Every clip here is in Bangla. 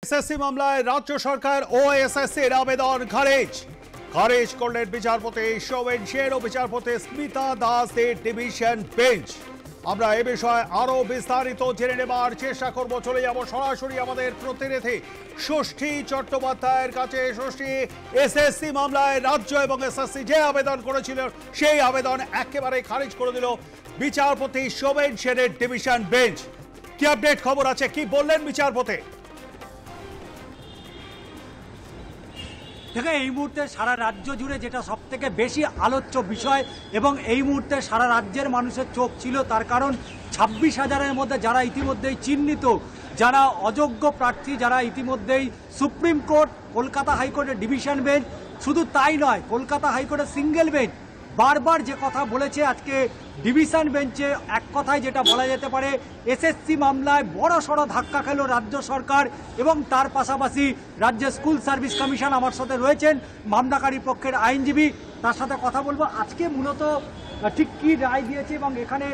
এসএসসি মামলায় রাজ্য সরকার ও এসএসসির আবেদন খারিজ করলেন বিচারপতি সৌমেন সেন ও বিচারপতি স্মিতা দাসের ডিভিশন বেঞ্চ। আমরা এ বিষয়ে আরো বিস্তারিত জেনে নেবার চেষ্টা করব। চলে যাব সরাসরি আমাদের প্রতিনিধি ষষ্ঠী চট্টোপাধ্যায়ের কাছে। ষষ্ঠী, এসএসসি মামলায় রাজ্য এবং এসএসসি যে আবেদন করেছিল সেই আবেদন একেবারে খারিজ করে দিল বিচারপতি সৌমেন সেনের ডিভিশন বেঞ্চ। কি আপডেট খবর আছে, কি বললেন বিচারপতি? দেখো, এই মুহূর্তে সারা রাজ্য জুড়ে যেটা সবথেকে বেশি আলোচ্য বিষয় এবং এই মুহূর্তে সারা রাজ্যের মানুষের চোখ ছিল, তার কারণ 26,000-এর মধ্যে যারা ইতিমধ্যেই চিহ্নিত, যারা অযোগ্য প্রার্থী, যারা ইতিমধ্যেই সুপ্রিম কোর্ট, কলকাতা হাইকোর্টের ডিভিশন বেঞ্চ, শুধু তাই নয়, কলকাতা হাইকোর্টের সিঙ্গেল বেঞ্চ বারবার যে কথা বলেছে, আজকে ডিভিশন বেঞ্চে এক কথায় যেটা বলা যেতে পারে, এসএসসি মামলায় বড় সড় ধাক্কা খেল রাজ্য সরকার এবং তার পাশাপাশি রাজ্যের স্কুল সার্ভিস কমিশন। আমার সাথে রয়েছেন মামলাকারী পক্ষের আইনজীবী, তার সাথে কথা বলবো। আজকে মূলত ঠিক কী রায় দিয়েছে এবং এখানে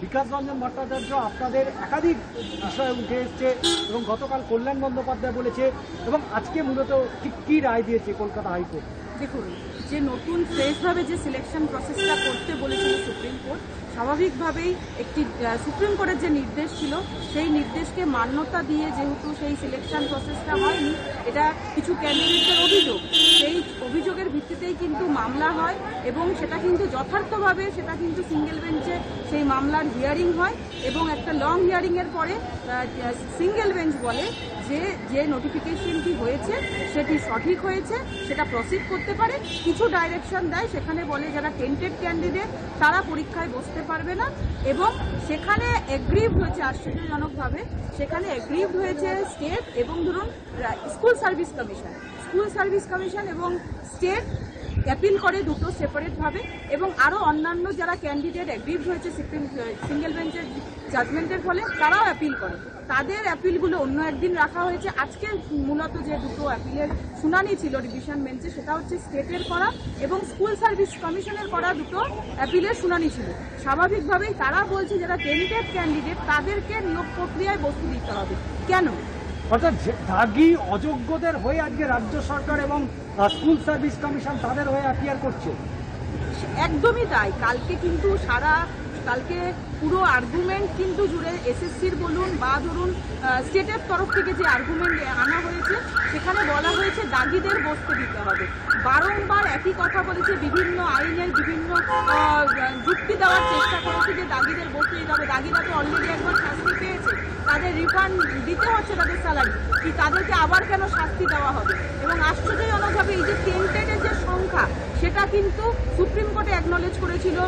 বিকাশ রঞ্জন ভট্টাচার্য আপনাদের একাধিক বিষয় উঠে এসছে এবং গতকাল কল্যাণ বন্দ্যোপাধ্যায় বলেছে, এবং আজকে মূলত ঠিক কী রায় দিয়েছে কলকাতা হাইকোর্ট? দেখুন, যে নতুন ফ্রেশভাবে যে সিলেকশন প্রসেসটা করতে বলেছিল সুপ্রিম কোর্ট, স্বাভাবিকভাবেই একটি সুপ্রিম কোর্টের যে নির্দেশ ছিল সেই নির্দেশকে মান্যতা দিয়ে যেহেতু সেই সিলেকশন প্রসেসটা হয়নি, এটা কিছু ক্যান্ডিডেটের অভিযোগ, সেই অভিযোগের ভিত্তিতেই কিন্তু মামলা হয় এবং সেটা কিন্তু যথার্থভাবে সেটা কিন্তু সিঙ্গেল বেঞ্চে সেই মামলার হিয়ারিং হয় এবং একটা লং হিয়ারিংয়ের পরে সিঙ্গেল বেঞ্চ বলে যে নোটিফিকেশনটি হয়েছে সেটি সঠিক হয়েছে, সেটা প্রসিড করতে পারে। কিছু ডাইরেকশন দেয়, সেখানে বলে যারা টেন্টেড ক্যান্ডিডেট তারা পরীক্ষায় বসতে পারবে না, এবং সেখানে এগ্রিভ হয়েছে আশ্চর্যজনকভাবে, সেখানে এগ্রিভ হয়েছে স্টেট এবং ধরুন স্কুল সার্ভিস কমিশন এবং স্টেট অ্যাপিল করে দুটো সেপারেটভাবে, এবং আরও অন্যান্য যারা ক্যান্ডিডেট অ্যাগ্রিভ হয়েছে সিঙ্গেল বেঞ্চের জাজমেন্টের ফলে তারাও অ্যাপিল করে। তাদের অ্যাপিলগুলো অন্য একদিন রাখা হয়েছে। আজকে মূলত যে দুটো অ্যাপিলের শুনানি ছিল ডিভিশন বেঞ্চে, সেটা হচ্ছে স্টেটের করা এবং স্কুল সার্ভিস কমিশনের করা দুটো অ্যাপিলের শুনানি ছিল। স্বাভাবিকভাবেই তারা বলছে যারা টেন্টেড ক্যান্ডিডেট তাদেরকে নিয়োগ প্রক্রিয়ায় বসতে দিতে হবে। কেন? অর্থাৎ দাগি অযোগ্যদের হয়ে আজকে রাজ্য সরকার এবং স্কুল সার্ভিস কমিশন তাদের হয়ে অ্যাপিয়ার করছে। একদমই তাই। কালকে পুরো আর্গুমেন্ট কিন্তু জুড়ে এসএসসির বলুন বা ধরুন স্টেটের তরফ থেকে যে আর্গুমেন্ট আনা হয়েছে, সেখানে বলা হয়েছে দাগিদের বসতে দিতে হবে। বারংবার একই কথা বলেছে, বিভিন্ন আইনের বিভিন্ন যুক্তি দেওয়ার চেষ্টা করেছে যে দাগিদের বসতে দিতে হবে। দাগিরা তো অলরেডি একবার শাস্তি পেয়েছে, তাদের রিফান্ড দিতে হচ্ছে তাদের স্যালারি, কি তাদেরকে আবার কেন শাস্তি দেওয়া হবে? এবং আশ্চর্যজনকভাবে এই যে টেন্টেডের যে সংখ্যা, সেটা কিন্তু সুপ্রিম কোর্টে অ্যাকনলেজ করেছিল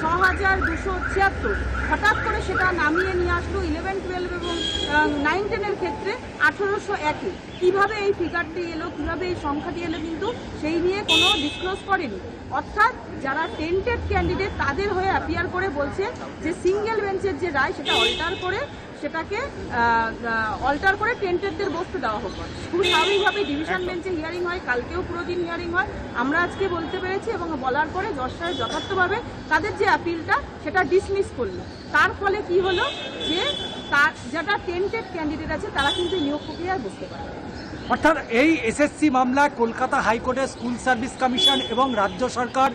6,276, হঠাৎ করে সেটা নামিয়ে নিয়ে আসলো 11, 12 এবং 9, 10-এর ক্ষেত্রে 1,801-এ। কীভাবে এই ফিগারটি এলো, কীভাবে এই সংখ্যাটি এলো, কিন্তু সেই নিয়ে কোনো ডিসক্লোজ করেনি। অর্থাৎ যারা টেন্টেড ক্যান্ডিডেট তাদের হয়ে অ্যাপিয়ার করে বলছে যে সিঙ্গেল বেঞ্চের যে রায় সেটা অল্টার করে টেন্টেডদের বসতে দেওয়া হোক। খুব স্বাভাবিকভাবে ডিভিশন বেঞ্চে হিয়ারিং হয়, কালকেও পুরো দিন হিয়ারিং হয়। আমরা আজকে বলতে পেরেছি এবং বলার পরে জজ সাহেব যথার্থভাবে তাদের যে আপিলটা সেটা ডিসমিস করলো। তার ফলে কি হলো যে যারা টেন্টেড ক্যান্ডিডেট আছে তারা কিন্তু নিয়োগ প্রক্রিয়ায় বসতে পারে। অর্থাৎ এই এসএসসি মামলায় কলকাতা হাইকোর্টের স্কুল সার্ভিস কমিশন এবং রাজ্য সরকার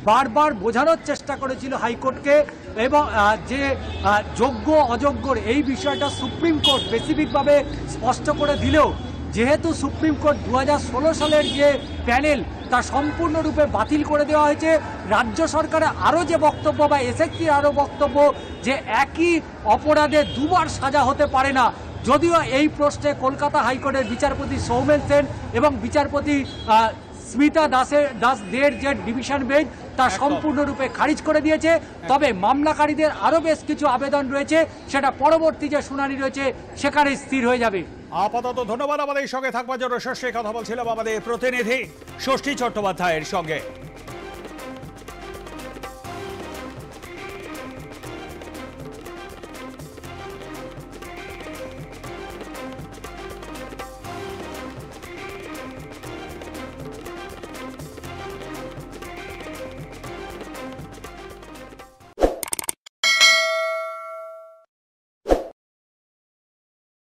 বারবার বোঝানোর চেষ্টা করেছিল হাইকোর্টকে, এবং যে যোগ্য অযোগ্যর এই বিষয়টা সুপ্রিম কোর্ট স্পেসিফিকভাবে স্পষ্ট করে দিলেও, যেহেতু সুপ্রিম কোর্ট 2016 সালের যে প্যানেল তা সম্পূর্ণরূপে বাতিল করে দেওয়া হয়েছে, রাজ্য সরকারের আরও যে বক্তব্য বা এসএসসির আরও বক্তব্য যে একই অপরাধে দুবার সাজা হতে পারে না, যদিও এই প্রশ্নে কলকাতা হাইকোর্টের বিচারপতি সৌমেন সেন এবং বিচারপতি স্মিতা দাসের যে ডিভিশন বেঞ্চ তা সম্পূর্ণরূপে খারিজ করে দিয়েছে। তবে মামলাকারীদের আরও বেশ কিছু আবেদন রয়েছে, সেটা পরবর্তী যে শুনানি রয়েছে সেখানে স্থির হয়ে যাবে। আপাতত ধন্যবাদ আমাদের সঙ্গে থাকবার জন্য। ষষ্ঠী, কথা বলছিলাম আমাদের প্রতিনিধি ষষ্ঠী চট্টোপাধ্যায়ের সঙ্গে।